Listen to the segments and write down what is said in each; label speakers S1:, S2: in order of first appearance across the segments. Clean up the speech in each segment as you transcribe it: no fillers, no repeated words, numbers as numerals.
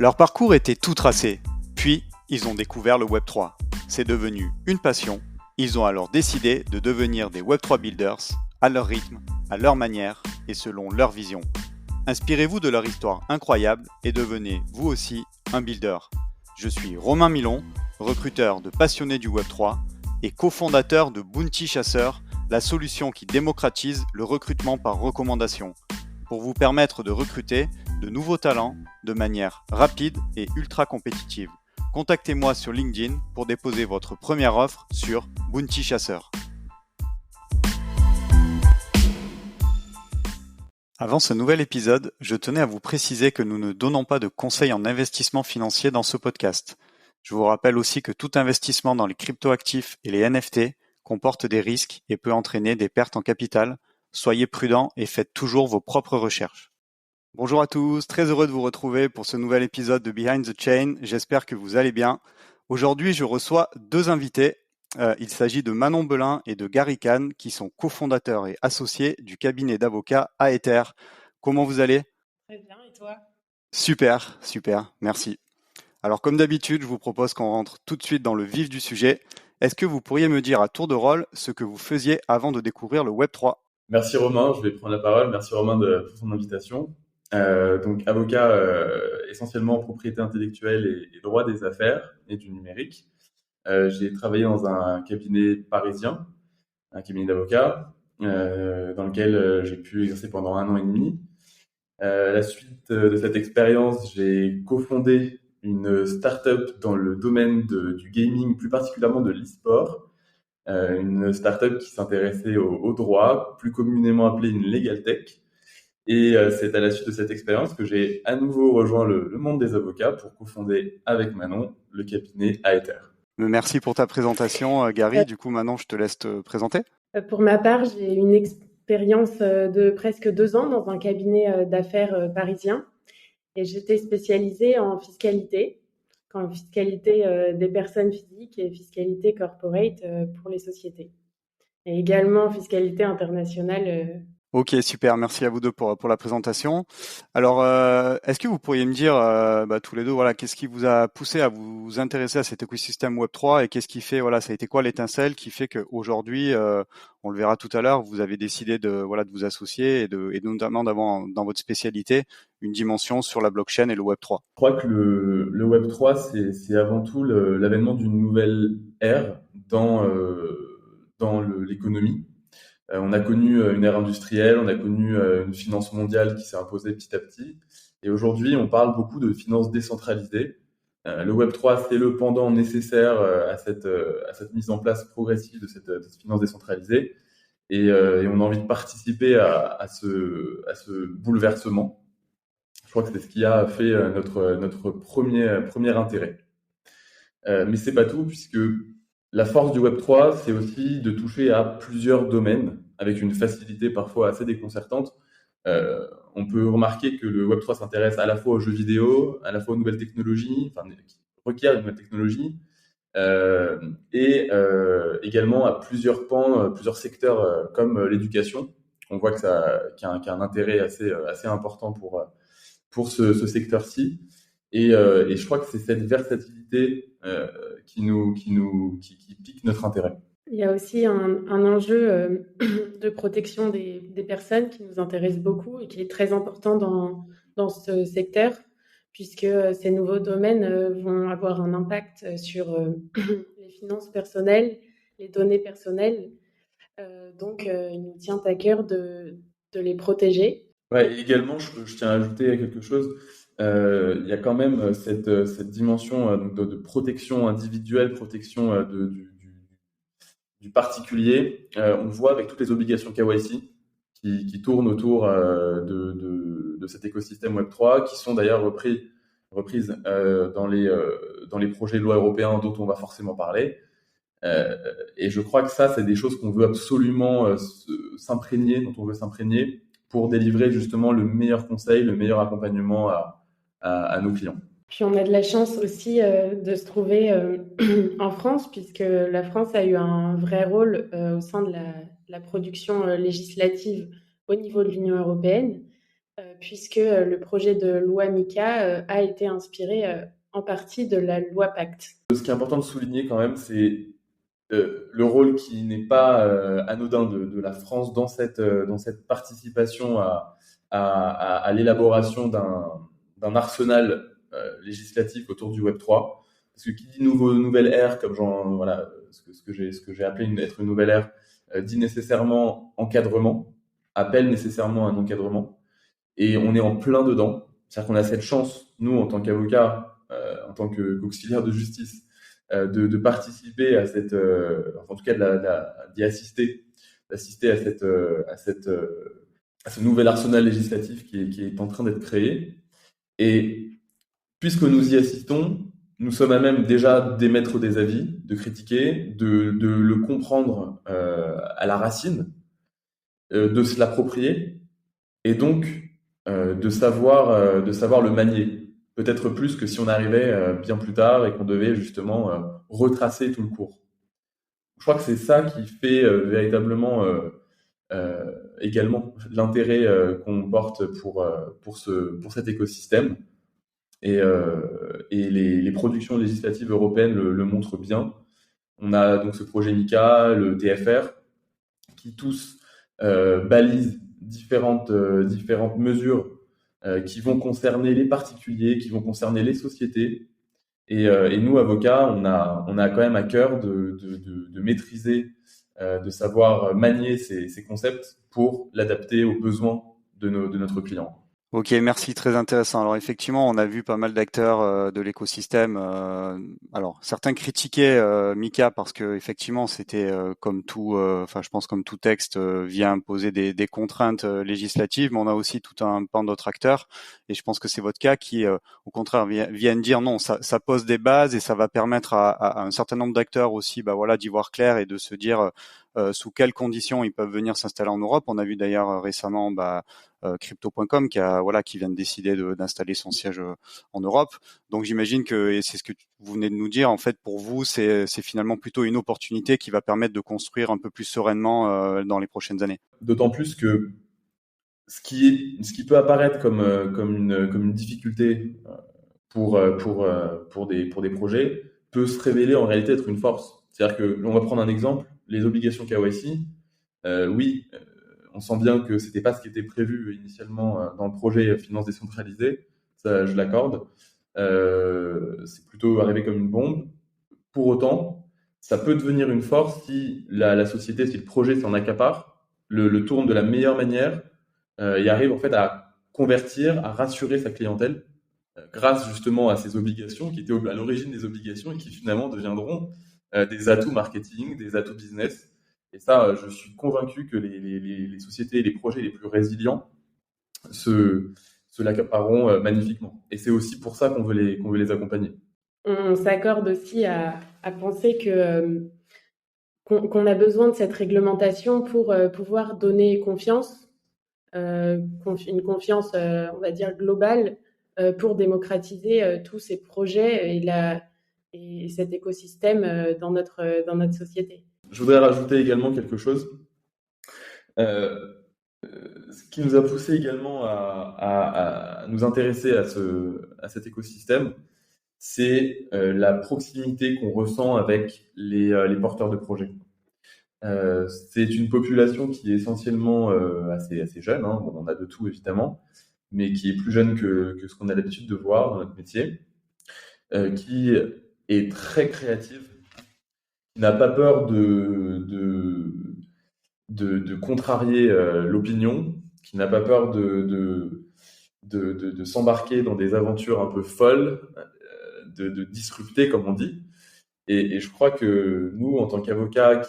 S1: Leur parcours était tout tracé, puis ils ont découvert le Web3. C'est devenu une passion, ils ont alors décidé de devenir des Web3 builders, à leur rythme, à leur manière et selon leur vision. Inspirez-vous de leur histoire incroyable et devenez, vous aussi, un builder. Je suis Romain Milon, recruteur de passionnés du Web3 et cofondateur de Bounty Chasseur, la solution qui démocratise le recrutement par recommandation, pour vous permettre de recruter de nouveaux talents de manière rapide et ultra compétitive. Contactez-moi sur LinkedIn pour déposer votre première offre sur Bounty Chasseur. Avant ce nouvel épisode, je tenais à vous préciser que nous ne donnons pas de conseils en investissement financier dans ce podcast. Je vous rappelle aussi que tout investissement dans les cryptoactifs et les NFT comporte des risques et peut entraîner des pertes en capital. Soyez prudents et faites toujours vos propres recherches. Bonjour à tous, très heureux de vous retrouver pour ce nouvel épisode de Behind the Chain. J'espère que vous allez bien. Aujourd'hui, je reçois deux invités. Il s'agit de Manon Belin et de Gary Kahn, qui sont cofondateurs et associés du cabinet d'avocats Aether. Comment vous allez ?
S2: Très bien, et toi ?
S1: Super, merci. Alors comme d'habitude, je vous propose qu'on rentre tout de suite dans le vif du sujet. Est-ce que vous pourriez me dire à tour de rôle ce que vous faisiez avant de découvrir le Web3 ?
S3: Merci Romain, je vais prendre la parole. Merci Romain pour son invitation. Donc avocat essentiellement en propriété intellectuelle et droit des affaires et du numérique. J'ai travaillé dans un cabinet parisien, un cabinet d'avocats, dans lequel j'ai pu exercer pendant 1 an et demi. À la suite de cette expérience, j'ai cofondé une start-up dans le domaine du gaming, plus particulièrement de l'e-sport. Une start-up qui s'intéressait au droit, plus communément appelée une legal tech. Et c'est à la suite de cette expérience que j'ai à nouveau rejoint le monde des avocats pour cofonder avec Manon le cabinet Aether.
S1: Merci pour ta présentation, Gary. Du coup, Manon, je te laisse te présenter.
S2: Pour ma part, j'ai une expérience de presque 2 ans dans un cabinet d'affaires parisien et j'étais spécialisée en fiscalité des personnes physiques et fiscalité corporate pour les sociétés. Et également fiscalité internationale.
S1: Ok, super, merci à vous deux pour la présentation. Alors, est-ce que vous pourriez me dire, tous les deux, voilà, qu'est-ce qui vous a poussé à vous intéresser à cet écosystème Web3 et qu'est-ce qui fait, voilà, ça a été quoi l'étincelle qui fait qu'aujourd'hui, on le verra tout à l'heure, vous avez décidé de vous associer et notamment d'avoir dans votre spécialité une dimension sur la blockchain et le Web3.
S3: Je crois que le Web3, c'est avant tout l'avènement d'une nouvelle ère dans l'économie. On a connu une ère industrielle, on a connu une finance mondiale qui s'est imposée petit à petit. Et aujourd'hui, on parle beaucoup de finance décentralisée. Le Web3, c'est le pendant nécessaire à cette mise en place progressive de cette finance décentralisée. Et on a envie de participer à ce bouleversement. Je crois que c'est ce qui a fait notre premier intérêt. Mais c'est pas tout, puisque la force du Web3, c'est aussi de toucher à plusieurs domaines avec une facilité parfois assez déconcertante. On peut remarquer que le Web3 s'intéresse à la fois aux jeux vidéo, à la fois aux nouvelles technologies, qui requièrent une nouvelle technologie, et également à plusieurs pans, plusieurs secteurs comme l'éducation. On voit qu'il y a un intérêt assez important pour ce secteur-ci. Et je crois que c'est cette versatilité qui pique notre intérêt.
S2: Il y a aussi un enjeu de protection des personnes qui nous intéresse beaucoup et qui est très important dans ce secteur, puisque ces nouveaux domaines vont avoir un impact sur les finances personnelles, les données personnelles. Donc, il nous tient à cœur de les protéger.
S3: Ouais, également, je tiens à ajouter quelque chose. Il y a quand même cette dimension de protection individuelle, protection du particulier. On voit avec toutes les obligations KYC qui tournent autour de cet écosystème Web3, qui sont d'ailleurs reprises dans les projets de loi européens dont on va forcément parler. Et je crois que ça, c'est des choses qu'on veut absolument dont on veut s'imprégner pour délivrer justement le meilleur conseil, le meilleur accompagnement à nos clients.
S2: Puis on a de la chance aussi de se trouver en France, puisque la France a eu un vrai rôle au sein de la production législative au niveau de l'Union européenne, puisque le projet de loi MICA a été inspiré en partie de la loi Pacte.
S3: Ce qui est important de souligner quand même, c'est le rôle qui n'est pas anodin de la France dans cette participation à l'élaboration d'un arsenal législatif autour du Web3. Parce que qui dit nouvelle ère, comme voilà, ce que j'ai appelé être une nouvelle ère, dit nécessairement encadrement, appelle nécessairement un encadrement. Et on est en plein dedans. C'est-à-dire qu'on a cette chance, nous, en tant qu'avocats, en tant qu'auxiliaire de justice, de participer à cette, en tout cas d'y assister, d'assister à ce nouvel arsenal législatif qui est en train d'être créé. Et puisque nous y assistons, nous sommes à même déjà d'émettre des avis, de critiquer, de le comprendre à la racine, de se l'approprier, et donc de savoir le manier. Peut-être plus que si on arrivait bien plus tard et qu'on devait justement retracer tout le cours. Je crois que c'est ça qui fait véritablement également l'intérêt qu'on porte pour cet écosystème. Et les productions législatives européennes le montrent bien. On a donc ce projet MICA, le TFR, qui tous balisent différentes mesures qui vont concerner les particuliers, qui vont concerner les sociétés. Et nous, avocats, on a quand même à cœur de maîtriser, de savoir manier ces concepts pour l'adapter aux besoins de notre client.
S1: Ok, merci, très intéressant. Alors effectivement, on a vu pas mal d'acteurs de l'écosystème. Alors certains critiquaient Mika parce que effectivement c'était comme tout, enfin je pense comme tout texte vient imposer des contraintes législatives, mais on a aussi tout un pan d'autres acteurs. Et je pense que c'est votre cas qui, au contraire, viennent dire non, ça pose des bases et ça va permettre à un certain nombre d'acteurs aussi, bah voilà, d'y voir clair et de se dire sous quelles conditions ils peuvent venir s'installer en Europe. On a vu d'ailleurs récemment, Crypto.com qui vient de décider d'installer son siège en Europe. Donc j'imagine que, et c'est ce que vous venez de nous dire, en fait pour vous c'est finalement plutôt une opportunité qui va permettre de construire un peu plus sereinement dans les prochaines années.
S3: D'autant plus que ce qui peut apparaître comme une difficulté pour des projets peut se révéler en réalité être une force. C'est-à-dire que, on va prendre un exemple, les obligations KYC, oui, on sent bien que c'était pas ce qui était prévu initialement dans le projet finance décentralisée, ça je l'accorde. C'est plutôt arrivé comme une bombe. Pour autant, ça peut devenir une force si la société, si le projet s'en accapare, le tourne de la meilleure manière, et arrive en fait à convertir, à rassurer sa clientèle grâce justement à ces obligations qui étaient à l'origine des obligations et qui finalement deviendront des atouts marketing, des atouts business. Et ça, je suis convaincu que les sociétés, les projets les plus résilients se l'accapareront magnifiquement. Et c'est aussi pour ça qu'on veut les accompagner.
S2: On s'accorde aussi à penser qu'on a besoin de cette réglementation pour pouvoir donner confiance, une confiance, on va dire, globale, pour démocratiser tous ces projets et cet écosystème dans notre société.
S3: Je voudrais rajouter également quelque chose. Ce qui nous a poussé également à nous intéresser à cet écosystème, c'est la proximité qu'on ressent avec les porteurs de projets. C'est une population qui est essentiellement assez jeune, hein. Bon, on a de tout évidemment, mais qui est plus jeune que ce qu'on a l'habitude de voir dans notre métier, qui est très créative, qui n'a pas peur de contrarier l'opinion, qui n'a pas peur de s'embarquer dans des aventures un peu folles, de disrupter comme on dit. Et je crois que nous, en tant qu'avocats,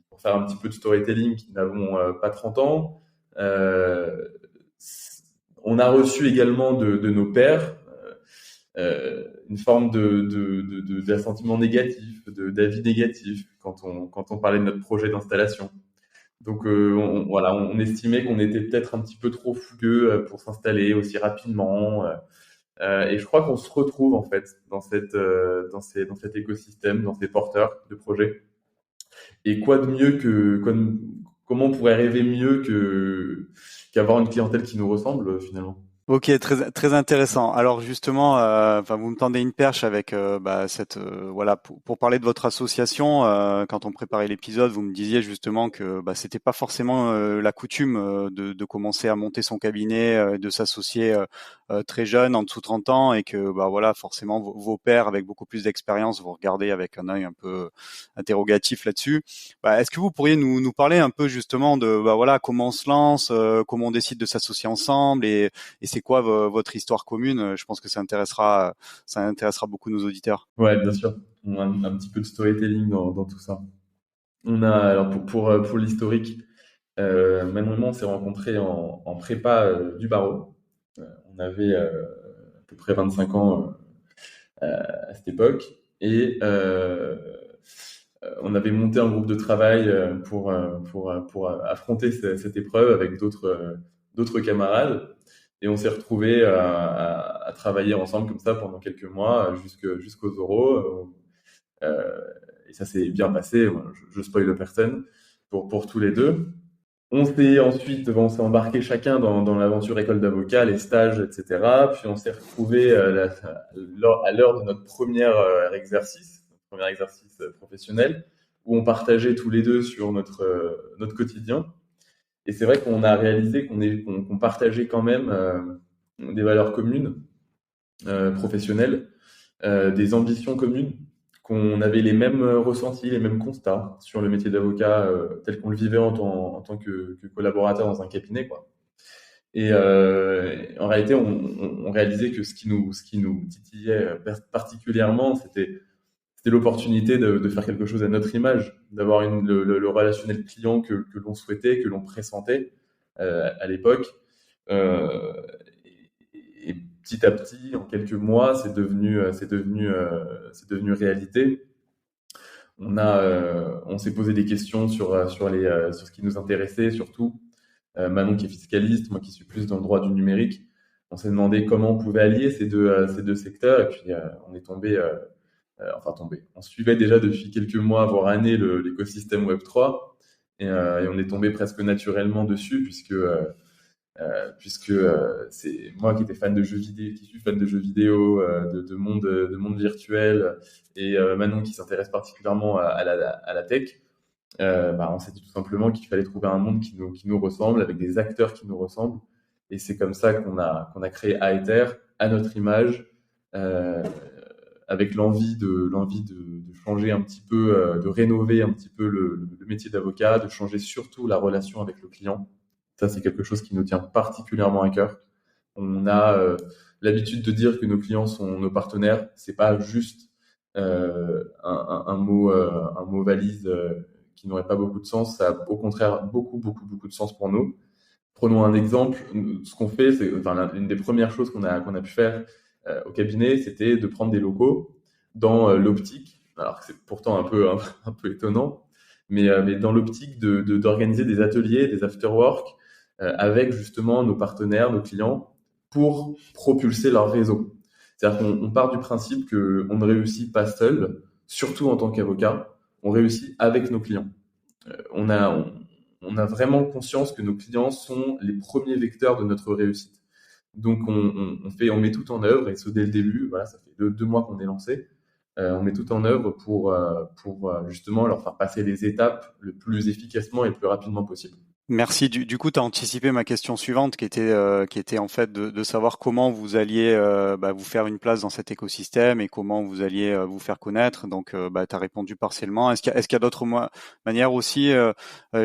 S3: pour faire un petit peu de storytelling, qui n'avons pas 30 ans, on a reçu également de nos pairs une forme d'assentiment négatif, d'avis négatif quand on parlait de notre projet d'installation. Donc on estimait qu'on était peut-être un petit peu trop fougueux pour s'installer aussi rapidement. Et je crois qu'on se retrouve en fait dans cet écosystème, dans ces porteurs de projets. Et quoi de mieux comment on pourrait rêver mieux qu'avoir une clientèle qui nous ressemble finalement.
S1: Ok, très très intéressant. Alors justement, vous me tendez une perche avec voilà pour parler de votre association. Quand on préparait l'épisode, vous me disiez justement que c'était pas forcément la coutume de commencer à monter son cabinet, de s'associer très jeune, en dessous de 30 ans, et que voilà forcément vos pairs avec beaucoup plus d'expérience vous regardez avec un œil un peu interrogatif là-dessus. Est-ce que vous pourriez nous parler un peu justement de voilà comment on se lance, comment on décide de s'associer ensemble et c'est quoi votre histoire commune? Je pense que ça intéressera beaucoup nos auditeurs.
S3: Ouais, bien sûr. On a un petit peu de storytelling dans tout ça. On a, alors pour l'historique, Manon et moi, on s'est rencontrés en prépa du barreau. On avait à peu près 25 ans à cette époque. Et on avait monté un groupe de travail pour affronter cette épreuve avec d'autres camarades. Et on s'est retrouvés à travailler ensemble comme ça pendant quelques mois jusqu'aux oraux. Et ça s'est bien passé. Je spoil personne pour tous les deux. On s'est embarqué chacun dans l'aventure école d'avocat, les stages, etc. Puis on s'est retrouvés à l'heure de notre premier exercice professionnel, où on partageait tous les deux sur notre quotidien. Et c'est vrai qu'on a réalisé qu'on partageait quand même des valeurs communes, professionnelles, des ambitions communes, qu'on avait les mêmes ressentis, les mêmes constats sur le métier d'avocat tel qu'on le vivait en tant que collaborateur dans un cabinet, quoi. Et en réalité, on réalisait que ce qui nous titillait particulièrement, c'était l'opportunité de faire quelque chose à notre image, d'avoir le relationnel client que l'on souhaitait, que l'on pressentait à l'époque. Euh, et petit à petit, en quelques mois, c'est devenu réalité. On s'est posé des questions sur ce qui nous intéressait, surtout. Manon qui est fiscaliste, moi qui suis plus dans le droit du numérique. On s'est demandé comment on pouvait allier ces deux secteurs, et puis on est tombé, on suivait déjà depuis quelques mois, voire années, l'écosystème Web3, et on est tombé presque naturellement dessus, puisque c'est moi qui étais fan de jeux vidéo, qui suis fan de jeux vidéo, de monde virtuel, et Manon qui s'intéresse particulièrement à la tech. On s'est dit tout simplement qu'il fallait trouver un monde qui nous ressemble, avec des acteurs qui nous ressemblent, et c'est comme ça qu'on a créé Aether à notre image, avec l'envie de changer un petit peu, de rénover un petit peu le métier d'avocat, de changer surtout la relation avec le client. Ça, c'est quelque chose qui nous tient particulièrement à cœur. On a l'habitude de dire que nos clients sont nos partenaires. C'est pas juste un mot valise qui n'aurait pas beaucoup de sens. Ça a au contraire beaucoup, beaucoup, beaucoup de sens pour nous. Prenons un exemple. Ce qu'on fait, l'une des premières choses qu'on a pu faire au cabinet, c'était de prendre des locaux dans l'optique. Alors que c'est pourtant un peu étonnant, mais dans l'optique d'organiser des ateliers, des after-work avec justement nos partenaires, nos clients, pour propulser leur réseau. C'est-à-dire qu'on part du principe qu'on ne réussit pas seul, surtout en tant qu'avocat, on réussit avec nos clients. On a vraiment conscience que nos clients sont les premiers vecteurs de notre réussite. Donc on met tout en œuvre, et ce dès le début, voilà, ça fait deux mois qu'on est lancé. On met tout en œuvre pour justement leur faire passer les étapes le plus efficacement et le plus rapidement possible.
S1: Merci. Du coup, tu as anticipé ma question suivante qui était en fait de savoir comment vous alliez vous faire une place dans cet écosystème et comment vous alliez vous faire connaître. Donc, tu as répondu partiellement. Est-ce qu'il y a d'autres manières aussi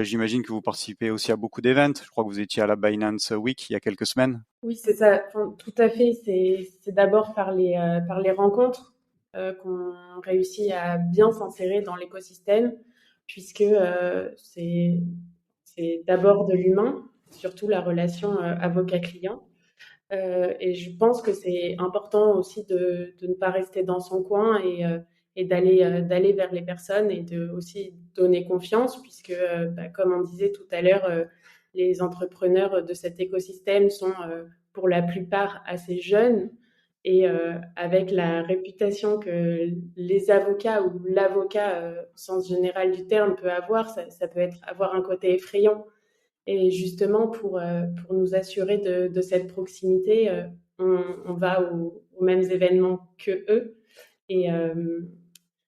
S1: j'imagine que vous participez aussi à beaucoup d'événements. Je crois que vous étiez à la Binance Week il y a quelques semaines.
S2: Oui, c'est ça. Enfin, tout à fait. C'est d'abord par les rencontres qu'on réussit à bien s'insérer dans l'écosystème, puisque c'est d'abord de l'humain, surtout la relation avocat-client. Et je pense que c'est important aussi de ne pas rester dans son coin et d'aller vers les personnes et de aussi donner confiance, puisque, comme on disait tout à l'heure, les entrepreneurs de cet écosystème sont pour la plupart assez jeunes Et avec la réputation que les avocats ou l'avocat, au sens général du terme, peut avoir, ça peut avoir un côté effrayant. Et justement, pour nous assurer de cette proximité, on va aux mêmes événements que eux. Et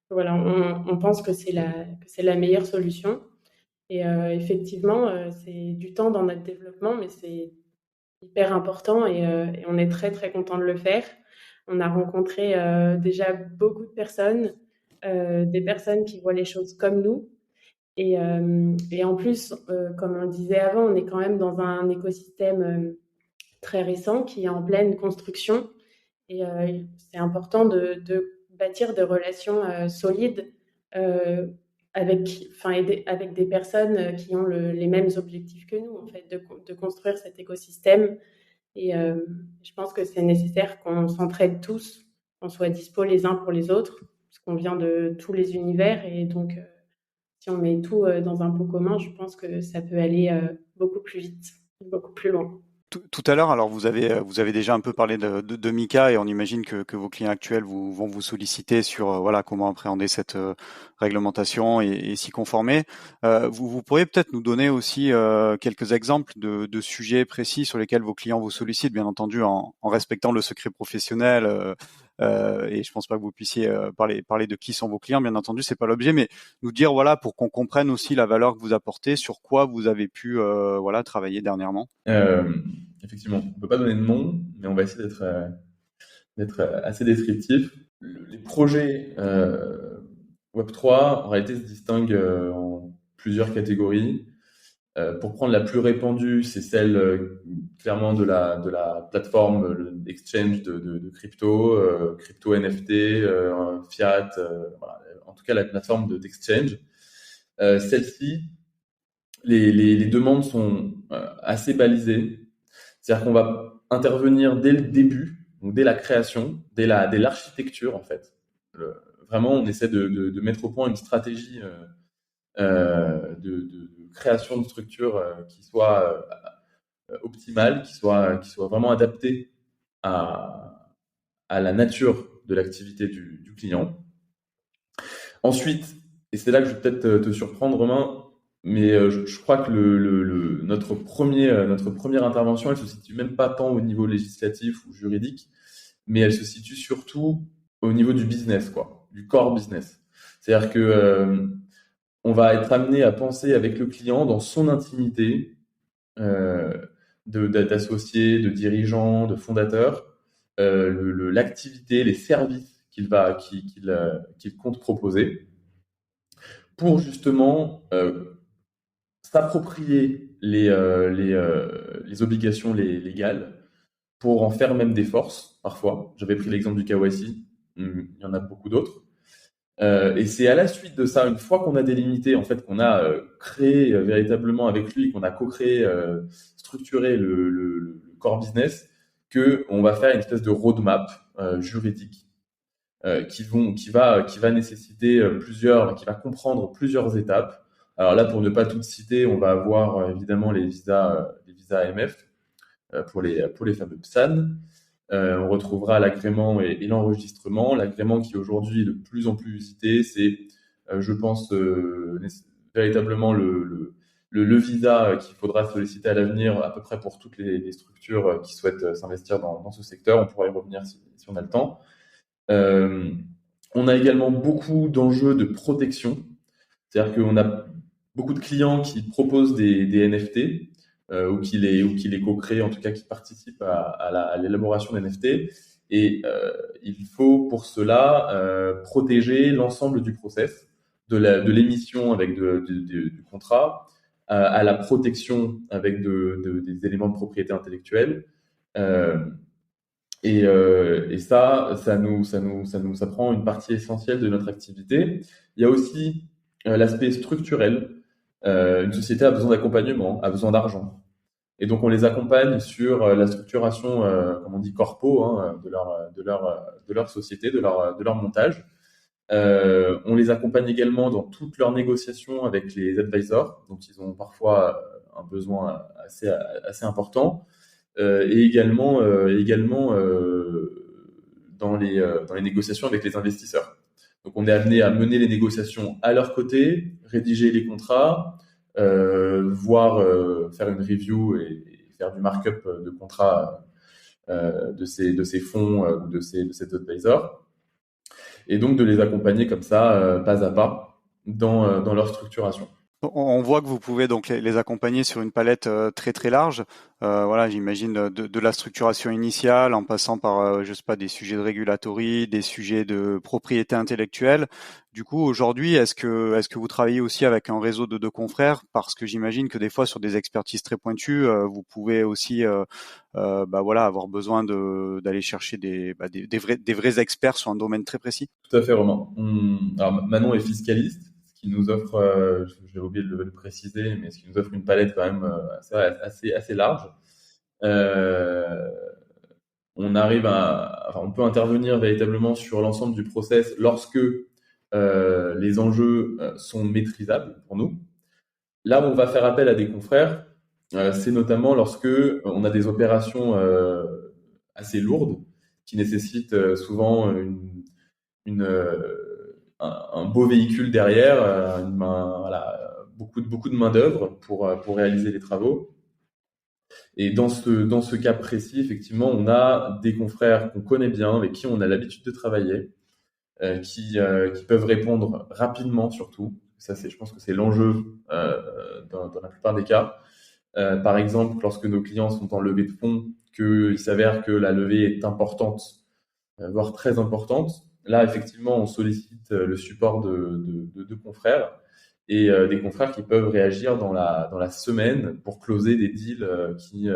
S2: voilà, on pense que c'est la meilleure solution. Et effectivement, c'est du temps dans notre développement, mais c'est hyper important et on est très, très content de le faire. On a rencontré déjà beaucoup de personnes, des personnes qui voient les choses comme nous. Et en plus, comme on le disait avant, on est quand même dans un écosystème très récent qui est en pleine construction. Et c'est important de bâtir des relations solides euh, avec des personnes qui ont les mêmes objectifs que nous, en fait, de construire cet écosystème. Et je pense que c'est nécessaire qu'on s'entraide tous, qu'on soit dispo les uns pour les autres, parce qu'on vient de tous les univers. Et donc, si on met tout dans un pot commun, je pense que ça peut aller beaucoup plus vite, beaucoup plus loin.
S1: Tout à l'heure, alors vous avez déjà un peu parlé de Mika et on imagine que vos clients actuels vont vous solliciter sur voilà comment appréhender cette réglementation et s'y conformer. Vous pourriez peut-être nous donner aussi quelques exemples de sujets précis sur lesquels vos clients vous sollicitent, bien entendu en respectant le secret professionnel. Et je pense pas que vous puissiez parler de qui sont vos clients, bien entendu, c'est pas l'objet, mais nous dire voilà pour qu'on comprenne aussi la valeur que vous apportez, sur quoi vous avez pu voilà travailler dernièrement.
S3: Effectivement, on ne peut pas donner de nom, mais on va essayer d'être assez descriptif. Les projets Web3, en réalité, se distinguent en plusieurs catégories. Pour prendre la plus répandue, c'est celle clairement de la plateforme exchange de crypto, crypto NFT, fiat, voilà. En tout cas la plateforme d'exchange. Celle-ci, les demandes sont assez balisées. C'est-à-dire qu'on va intervenir dès le début, donc dès la création, dès l'architecture en fait. Vraiment, on essaie de mettre au point une stratégie de création de structure qui soit optimale, qui soit vraiment adaptée à la nature de l'activité du client. Ensuite, et c'est là que je vais peut-être te surprendre, Romain, mais je crois que notre première intervention, elle se situe même pas tant au niveau législatif ou juridique, mais elle se situe surtout au niveau du business, quoi, du core business. C'est-à-dire que on va être amené à penser avec le client dans son intimité, d'associés, de dirigeants, de fondateurs, l'activité, les services qu'il compte proposer, pour justement s'approprier les obligations légales, pour en faire même des forces, parfois. J'avais pris l'exemple du KYC, il y en a beaucoup d'autres. Et c'est à la suite de ça, une fois qu'on a délimité, en fait, qu'on a créé véritablement avec lui, qu'on a co-créé, structuré le core business, que on va faire une espèce de roadmap juridique qui va nécessiter qui va comprendre plusieurs étapes. Alors là, pour ne pas toutes citer, on va avoir évidemment les visas AMF pour les fameux PSAN. On retrouvera l'agrément et l'enregistrement. L'agrément qui aujourd'hui est de plus en plus usité, c'est, je pense, véritablement le visa qu'il faudra solliciter à l'avenir, à peu près pour toutes les structures qui souhaitent s'investir dans ce secteur. On pourra y revenir si on a le temps. On a également beaucoup d'enjeux de protection. C'est-à-dire qu'on a beaucoup de clients qui proposent des NFT, ou qui les co-créent, en tout cas qui participent à l'élaboration des NFT. Et il faut pour cela protéger l'ensemble du process, de l'émission avec du contrat, à la protection avec des éléments de propriété intellectuelle. Et ça prend une partie essentielle de notre activité. Il y a aussi l'aspect structurel. Une société a besoin d'accompagnement, a besoin d'argent. Et donc, on les accompagne sur la structuration, comme on dit, corpo, hein, de leur société, de leur montage. On les accompagne également dans toutes leurs négociations avec les advisors, dont ils ont parfois un besoin assez important. Et également dans les négociations avec les investisseurs. Donc, on est amené à mener les négociations à leur côté, rédiger les contrats, voire faire une review et faire du markup de contrats de ces fonds ou de ces advisors, et donc de les accompagner comme ça, pas à pas, dans leur structuration.
S1: On voit que vous pouvez donc les accompagner sur une palette très très large. Voilà, j'imagine de la structuration initiale, en passant par, je sais pas, des sujets de régulatory, des sujets de propriété intellectuelle. Du coup, aujourd'hui, est-ce que vous travaillez aussi avec un réseau de confrères? Parce que j'imagine que des fois, sur des expertises très pointues, vous pouvez aussi, voilà, avoir besoin d'aller chercher des vrais experts sur un domaine très précis.
S3: Tout à fait, Romain. Alors, Manon est fiscaliste, ce qui nous offre, j'ai oublié de le préciser, mais ce qui nous offre une palette quand même assez large. On arrive on peut intervenir véritablement sur l'ensemble du process lorsque les enjeux sont maîtrisables pour nous. Là où on va faire appel à des confrères, c'est notamment lorsque on a des opérations assez lourdes qui nécessitent souvent un beau véhicule derrière, voilà, beaucoup de main d'œuvre pour réaliser les travaux. Et dans ce cas précis, effectivement, on a des confrères qu'on connaît bien, avec qui on a l'habitude de travailler, qui peuvent répondre rapidement surtout. Ça, je pense que c'est l'enjeu dans la plupart des cas. Par exemple, lorsque nos clients sont en levée de fonds, qu'il s'avère que la levée est importante, voire très importante, là, effectivement, on sollicite le support de confrères, et des confrères qui peuvent réagir dans la semaine pour closer des deals qui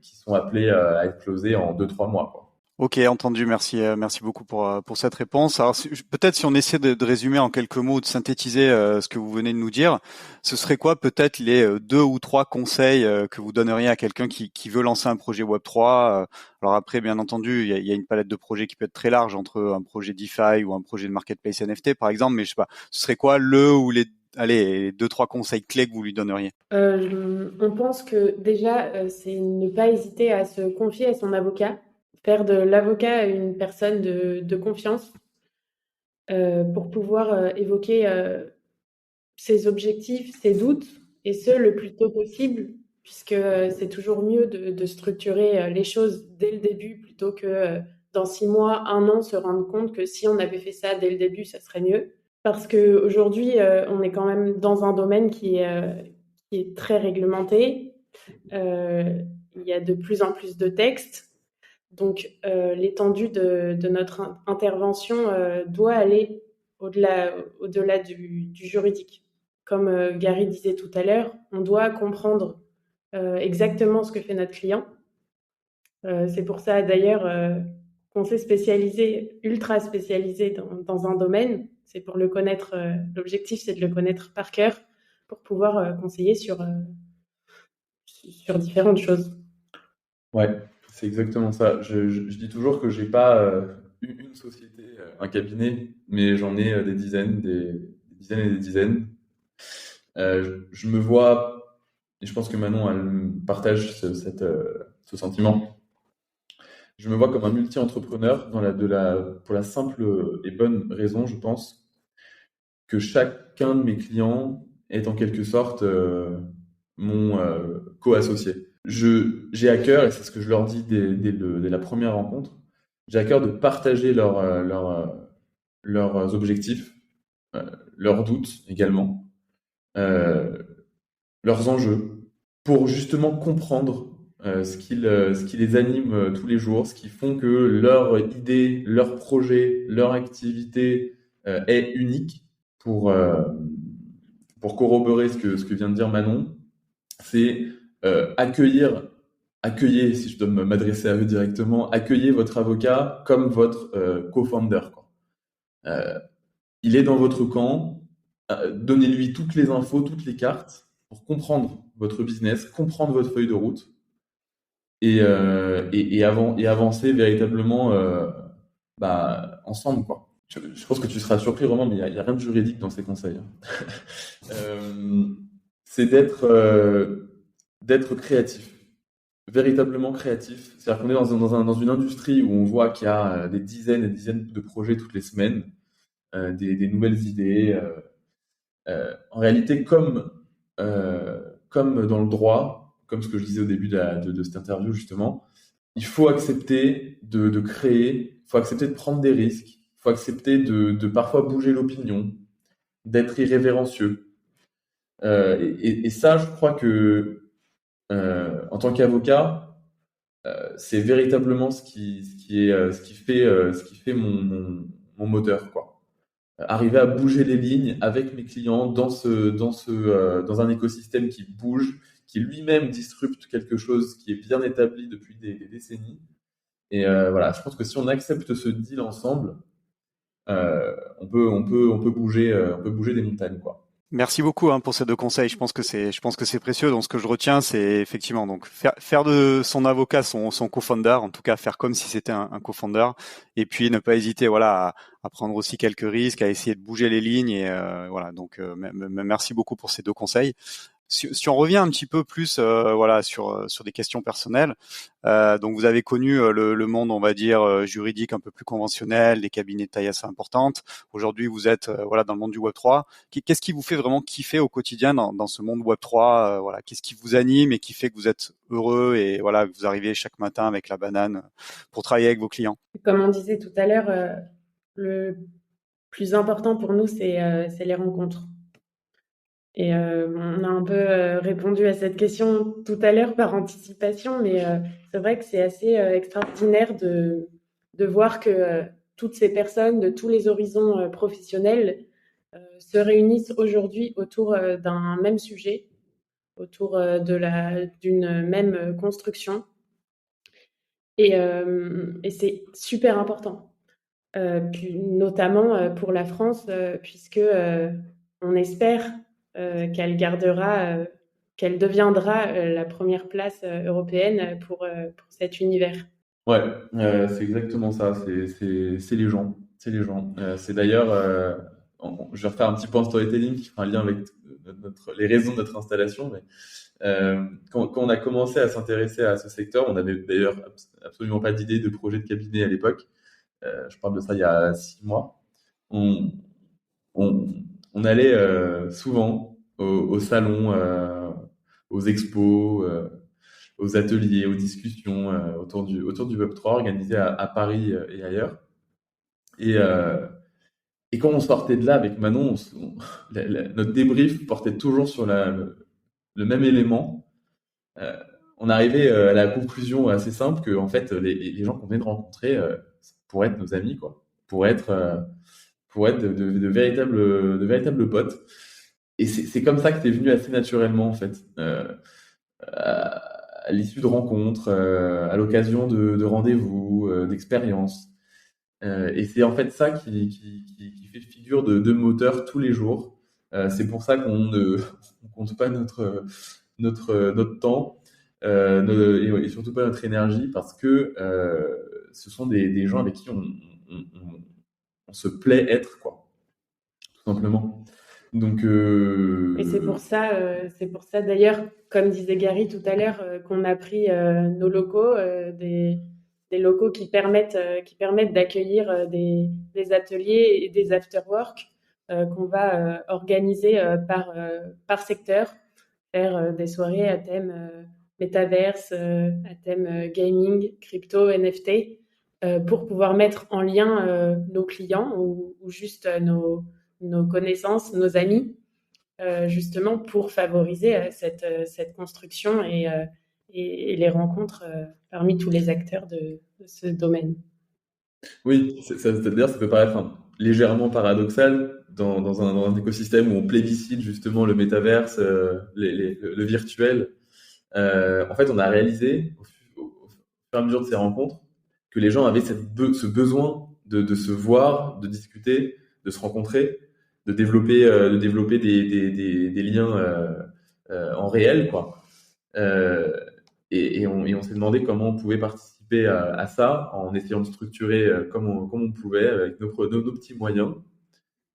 S3: sont appelés à être closés en 2-3 mois, quoi.
S1: Ok, entendu. Merci beaucoup pour cette réponse. Alors peut-être si on essaie de résumer en quelques mots, de synthétiser ce que vous venez de nous dire, ce serait quoi peut-être les 2 ou 3 conseils que vous donneriez à quelqu'un qui veut lancer un projet Web3? Alors après, bien entendu, il y a une palette de projets qui peut être très large, entre un projet DeFi ou un projet de marketplace NFT par exemple, mais je sais pas, ce serait quoi le ou les 2-3 conseils clés que vous lui donneriez?
S2: On pense que déjà, c'est ne pas hésiter à se confier à son avocat, faire de l'avocat une personne de confiance pour pouvoir évoquer ses objectifs, ses doutes, et ce, le plus tôt possible, puisque c'est toujours mieux de structurer les choses dès le début plutôt que dans 6 mois, 1 an, se rendre compte que si on avait fait ça dès le début, ça serait mieux. Parce qu'aujourd'hui, on est quand même dans un domaine qui est très réglementé. Il y a de plus en plus de textes. Donc, l'étendue de notre intervention doit aller au-delà du juridique. Comme Gary disait tout à l'heure, on doit comprendre exactement ce que fait notre client. C'est pour ça d'ailleurs qu'on s'est ultra spécialisé dans un domaine. C'est pour le connaître. L'objectif, c'est de le connaître par cœur pour pouvoir conseiller sur différentes choses.
S3: Ouais, c'est exactement ça. Je dis toujours que j'ai pas une société, un cabinet, mais j'en ai des dizaines et des dizaines. Je me vois, et je pense que Manon elle partage ce sentiment. Je me vois comme un multi-entrepreneur pour la simple et bonne raison, je pense, que chacun de mes clients est en quelque sorte mon co-associé. J'ai à cœur, et c'est ce que je leur dis dès la première rencontre, j'ai à cœur de partager leurs objectifs, leurs doutes également, leurs enjeux, pour justement comprendre ce qui les anime tous les jours, ce qui font que leur idée, leur projet, leur activité est unique. Pour corroborer ce que vient de dire Manon, c'est accueillez, si je dois m'adresser à eux directement, accueillez votre avocat comme votre co-founder, quoi. Il est dans votre camp, donnez-lui toutes les infos, toutes les cartes pour comprendre votre business, comprendre votre feuille de route et avancer véritablement ensemble, quoi. Je pense que tu seras surpris, Romain, mais il y a rien de juridique dans ces conseils. C'est d'être créatif. véritablement créatif. C'est-à-dire qu'on est dans une industrie où on voit qu'il y a des dizaines et des dizaines de projets toutes les semaines, des nouvelles idées. En réalité, comme dans le droit, comme ce que je disais au début de cette interview justement, il faut accepter de créer, il faut accepter de prendre des risques, il faut accepter de parfois bouger l'opinion, d'être irrévérencieux. Et ça, je crois que en tant qu'avocat, c'est véritablement ce qui fait mon moteur, quoi. Arriver à bouger les lignes avec mes clients dans un écosystème qui bouge, qui lui-même disrupte quelque chose qui est bien établi depuis des décennies. Et voilà, je pense que si on accepte ce deal ensemble, on peut bouger des montagnes, quoi.
S1: Merci beaucoup pour ces deux conseils. Je pense que c'est précieux. Donc, ce que je retiens, c'est effectivement donc faire de son avocat son co-founder, en tout cas faire comme si c'était un co-founder, et puis ne pas hésiter, voilà, à prendre aussi quelques risques, à essayer de bouger les lignes. Et voilà. Donc, merci beaucoup pour ces deux conseils. Si on revient un petit peu plus, voilà, sur des questions personnelles. Donc, vous avez connu le monde, on va dire, juridique un peu plus conventionnel, des cabinets de taille assez importante. Aujourd'hui, vous êtes voilà dans le monde du Web 3. Qu'est-ce qui vous fait vraiment kiffer au quotidien dans ce monde Web 3 voilà, qu'est-ce qui vous anime et qui fait que vous êtes heureux et voilà, que vous arrivez chaque matin avec la banane pour travailler avec vos clients?
S2: Comme on disait tout à l'heure, le plus important pour nous, c'est les rencontres. Et on a un peu répondu à cette question tout à l'heure par anticipation, mais c'est vrai que c'est assez extraordinaire de voir que toutes ces personnes de tous les horizons professionnels se réunissent aujourd'hui autour d'un même sujet, autour d'une même construction. Et c'est super important, notamment pour la France, puisque on espère qu'elle deviendra la première place européenne pour cet univers.
S3: Ouais, c'est exactement ça. C'est les gens. C'est les gens. C'est d'ailleurs, je vais refaire un petit peu en storytelling qui fera un lien avec les raisons de notre installation. Mais quand on a commencé à s'intéresser à ce secteur, on n'avait d'ailleurs absolument pas d'idée de projet de cabinet à l'époque. Je parle de ça il y a 6 mois. On, on, on allait souvent au salon, aux expos, aux ateliers, aux discussions autour du Web3 organisés à Paris et ailleurs. Et, euh, et quand on sortait de là avec Manon, notre débrief portait toujours sur le même élément. Euh, on arrivait à la conclusion assez simple que en fait les gens qu'on venait de rencontrer pourraient être nos amis, quoi, pour être de véritables potes. Et c'est comme ça que c'est venu assez naturellement en fait. À l'issue de rencontres, à l'occasion de rendez-vous, d'expériences. Et c'est en fait ça qui fait figure de moteur tous les jours. C'est pour ça qu'on ne on compte pas notre temps et surtout pas notre énergie parce que ce sont des gens avec qui on se plaît être, quoi, tout simplement. Donc,
S2: Et c'est pour ça d'ailleurs, comme disait Gary tout à l'heure, qu'on a pris nos locaux, des locaux qui permettent d'accueillir des ateliers et des after-work qu'on va organiser par secteur, faire des soirées à thème métaverse, à thème gaming, crypto, NFT, pour pouvoir mettre en lien nos clients ou juste nos connaissances, nos amis, justement pour favoriser cette construction et les rencontres parmi tous les acteurs de ce domaine.
S3: oui, c'est-à-dire ça peut paraître légèrement paradoxal dans un écosystème où on plébiscite justement le métaverse, le virtuel. En fait, on a réalisé au fur et à mesure de ces rencontres que les gens avaient ce besoin de se voir, de discuter, de se rencontrer, de développer des liens en réel, quoi. Euh, et on s'est demandé comment on pouvait participer à ça en essayant de structurer comme on pouvait avec nos petits moyens.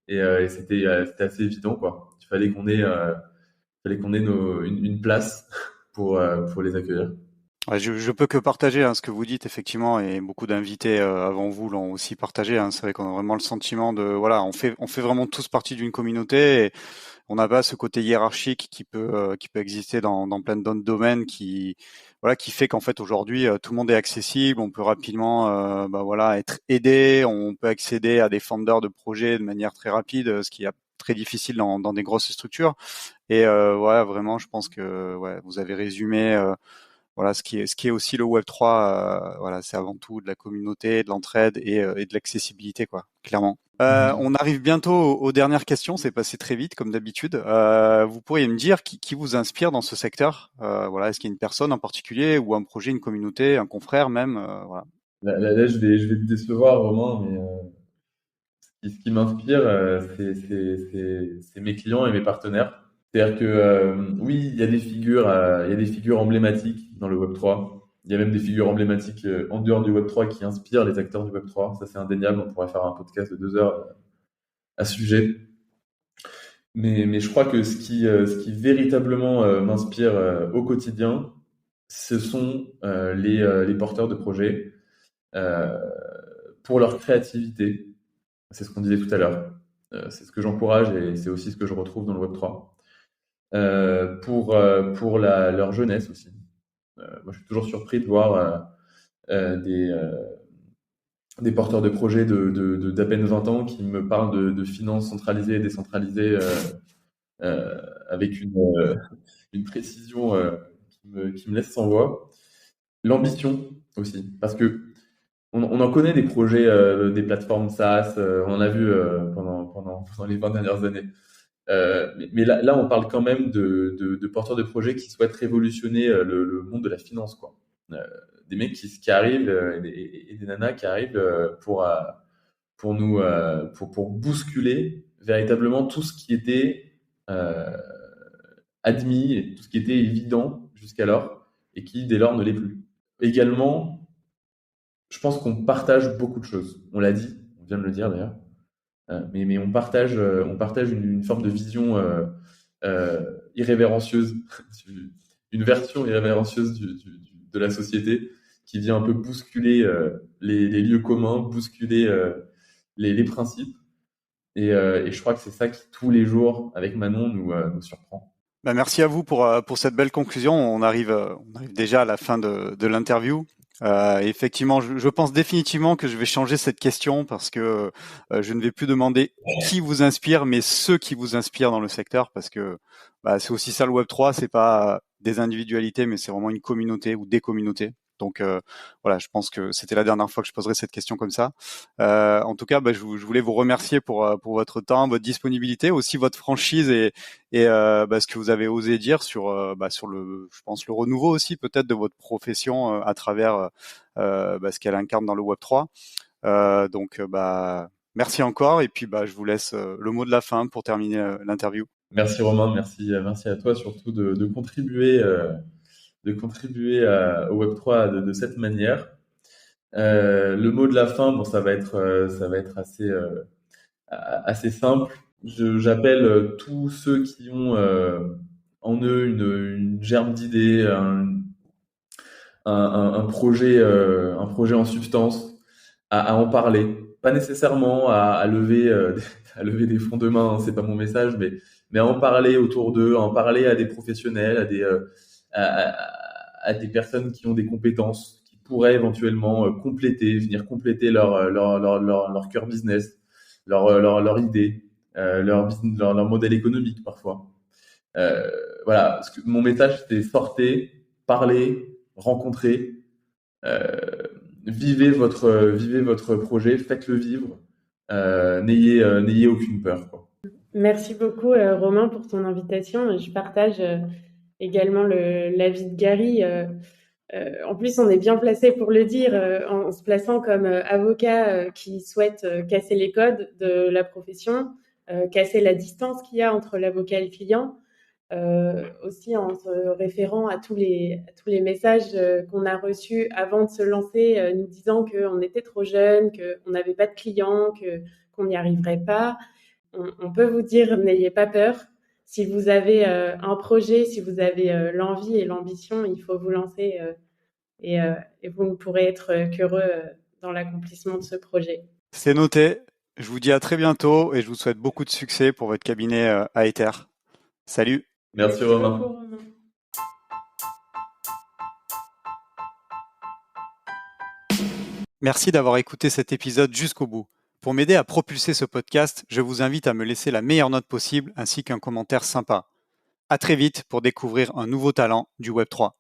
S3: Et c'était assez évident, quoi. Fallait qu'on ait une place pour les accueillir.
S1: Ouais, je peux que partager ce que vous dites effectivement, et beaucoup d'invités avant vous l'ont aussi partagé. C'est vrai qu'on a vraiment le sentiment de voilà, on fait vraiment tous partie d'une communauté, et on n'a pas ce côté hiérarchique qui peut exister dans plein d'autres domaines, qui fait qu'en fait aujourd'hui tout le monde est accessible, on peut rapidement voilà, être aidé, on peut accéder à des founders de projets de manière très rapide, ce qui est très difficile dans des grosses structures. Et voilà, vraiment, je pense que ouais, vous avez résumé voilà ce qui est aussi le Web 3. Voilà, c'est avant tout de la communauté, de l'entraide et de l'accessibilité, quoi, clairement. On arrive bientôt aux dernières questions. C'est passé très vite, comme d'habitude. Vous pourriez me dire qui vous inspire dans ce secteur. Voilà, est-ce qu'il y a une personne en particulier ou un projet, une communauté, un confrère même, voilà.
S3: Là, je vais te décevoir, Romain, mais ce qui m'inspire, c'est mes clients et mes partenaires. C'est-à-dire que oui, il y a des figures emblématiques dans le Web3. Il y a même des figures emblématiques en dehors du Web3 qui inspirent les acteurs du Web3. Ça, c'est indéniable. On pourrait faire un podcast de 2 heures à ce sujet. Mais je crois que ce qui véritablement m'inspire au quotidien, ce sont les porteurs de projets euh, pour leur créativité. C'est ce qu'on disait tout à l'heure. C'est ce que j'encourage et c'est aussi ce que je retrouve dans le Web3. Pour leur jeunesse aussi. Moi, je suis toujours surpris de voir des porteurs de projets d'à peine 20 ans qui me parlent de finances centralisées et décentralisées avec une précision qui me laisse sans voix. L'ambition aussi, parce que on en connaît des projets, des plateformes SaaS, on en a vu pendant les 20 dernières années. Mais là, on parle quand même de porteurs de projets qui souhaitent révolutionner le monde de la finance, quoi. Euh, des mecs qui arrivent et des nanas qui arrivent pour nous pour bousculer véritablement tout ce qui était euh, admis et tout ce qui était évident jusqu'alors et qui dès lors ne l'est plus. Également, je pense qu'on partage beaucoup de choses. On l'a dit, on vient de le dire d'ailleurs. Mais on partage une forme de vision irrévérencieuse, une version irrévérencieuse de la société qui vient un peu bousculer les lieux communs, bousculer les principes. Et je crois que c'est ça qui, tous les jours, avec Manon, nous surprend.
S1: Merci à vous pour cette belle conclusion. On arrive déjà à la fin de l'interview. Effectivement, je pense définitivement que je vais changer cette question, parce que je ne vais plus demander qui vous inspire, mais ceux qui vous inspirent dans le secteur, parce que c'est aussi ça le Web3, c'est pas des individualités, mais c'est vraiment une communauté ou des communautés. Donc voilà, je pense que c'était la dernière fois que je poserai cette question comme ça. En tout cas, je voulais vous remercier pour votre temps, votre disponibilité, aussi votre franchise et ce que vous avez osé dire sur je pense, le renouveau aussi peut-être de votre profession à travers ce qu'elle incarne dans le Web 3. Donc merci encore, et puis je vous laisse le mot de la fin pour terminer l'interview.
S3: Merci Romain, merci à toi surtout de contribuer, au Web3 de cette manière. Le mot de la fin, bon, ça va être assez simple. J'appelle tous ceux qui ont en eux une germe d'idée, un projet en substance, à en parler. Pas nécessairement à lever, à lever des fonds de main, hein, c'est pas mon message, mais à en parler autour d'eux, à en parler à des professionnels, à des personnes qui ont des compétences, qui pourraient éventuellement venir compléter leur cœur business, leur idée, leur modèle économique parfois. Voilà, mon message c'est sortez, parlez, rencontrez, euh, vivez votre projet, faites-le vivre, n'ayez aucune peur, quoi.
S2: Merci beaucoup, Romain, pour ton invitation. Je partage également l'avis de Gary. En plus, on est bien placé pour le dire, en se plaçant comme avocat qui souhaite casser les codes de la profession, casser la distance qu'il y a entre l'avocat et le client, aussi en se référant à tous les messages qu'on a reçus avant de se lancer, nous disant qu'on était trop jeune, qu'on n'avait pas de clients, qu'on n'y arriverait pas. On peut vous dire, n'ayez pas peur. Si vous avez un projet, si vous avez l'envie et l'ambition, il faut vous lancer et vous ne pourrez être qu'heureux dans l'accomplissement de ce projet.
S1: C'est noté. Je vous dis à très bientôt et je vous souhaite beaucoup de succès pour votre cabinet à Ether. Salut.
S3: Merci Romain.
S2: beaucoup, Romain.
S1: Merci d'avoir écouté cet épisode jusqu'au bout. Pour m'aider à propulser ce podcast, je vous invite à me laisser la meilleure note possible ainsi qu'un commentaire sympa. À très vite pour découvrir un nouveau talent du Web3.